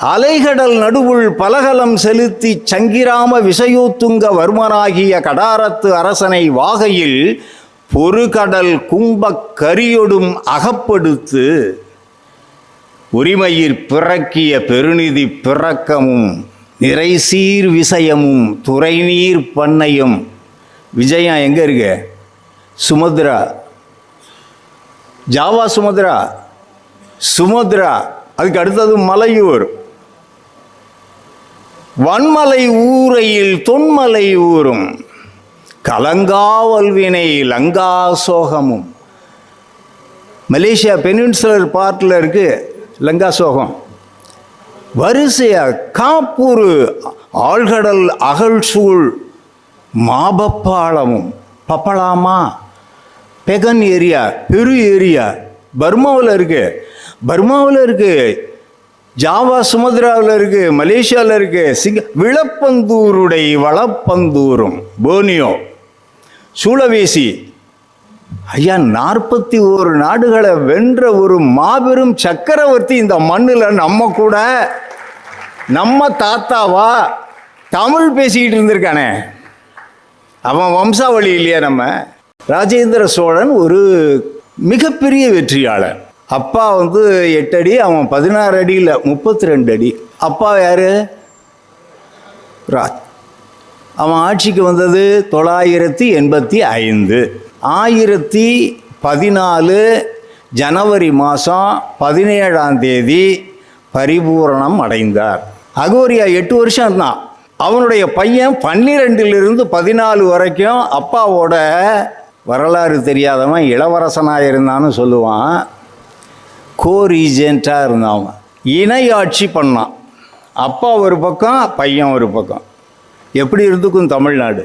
அலைகடல் நடுவுள் பலகலம் செலுத்தி சங்கிராம விசயூத்துங்க வர்மனாகிய கடாரத்து அரசனை வாகையில் பொறுகடல் கும்பக் கரியொடும் அகப்படுத்து உரிமையிற் பிறக்கிய பெருநிதி பிறக்கமும் நிறைசீர் விசயமும் துறைநீர் பண்ணையும். விஜயம் எங்கே இருக்கு? Sumatra, Java Sumatra, Sumatra. அதுக்கு அடுத்தது மலையூர். வன்மலை ஊரையில் தொன்மலை ஊரும் கலங்காவல்வினை லங்கா சோகமும். மலேசியா பெனின்சுலர் பார்ட்டில் இருக்கு லங்கா சோகம். வரிசையா காப்பூர் ஆழ்கடல் அகழ்சூழ் மாபப்பாளமும். பப்பளாமா பெகன் ஏரியா, பெரு ஏரியா பர்மாவில் இருக்கு. பர்மாவில் இருக்கு, ஜாவா சுமத்ராவில் இருக்கு, மலேசியாவில் இருக்கு. விளப்பந்தூருடை வளப்பந்தூரும் போனியோ சூலவேசி. ஐயா, 41 நாடுகளை வென்ற ஒரு மாபெரும் சக்கரவர்த்தி இந்த மண்ணில் நம்ம கூட நம்ம தாத்தாவா தமிழ் பேசிக்கிட்டு இருந்திருக்கானே. அவன் வம்சாவளி இல்லையா நம்ம? ராஜேந்திர சோழன் ஒரு மிகப்பெரிய வெற்றியாளர். அப்பா 8 அடி, அவன் 16 அடியில் 32 அடி. அப்பா யாரு? அவன் ஆட்சிக்கு வந்தது 985. 1014 ஜனவரி மாதம் 17ஆம் தேதி பரிபூரணம் அடைந்தார். அகோரியா 8 வருஷம் இருந்தான். அவனுடைய பையன் 12லிருந்து 14 வரைக்கும் அப்பாவோட வரலாறு தெரியாதவன் இளவரசனாக இருந்தான்னு சொல்லுவான். ரீஜென்ட்டாக இருந்தான். இணை ஆட்சி பண்ணான். அப்பா ஒரு பக்கம், பையன் ஒரு பக்கம். எப்படி இருந்துக்கும் தமிழ்நாடு?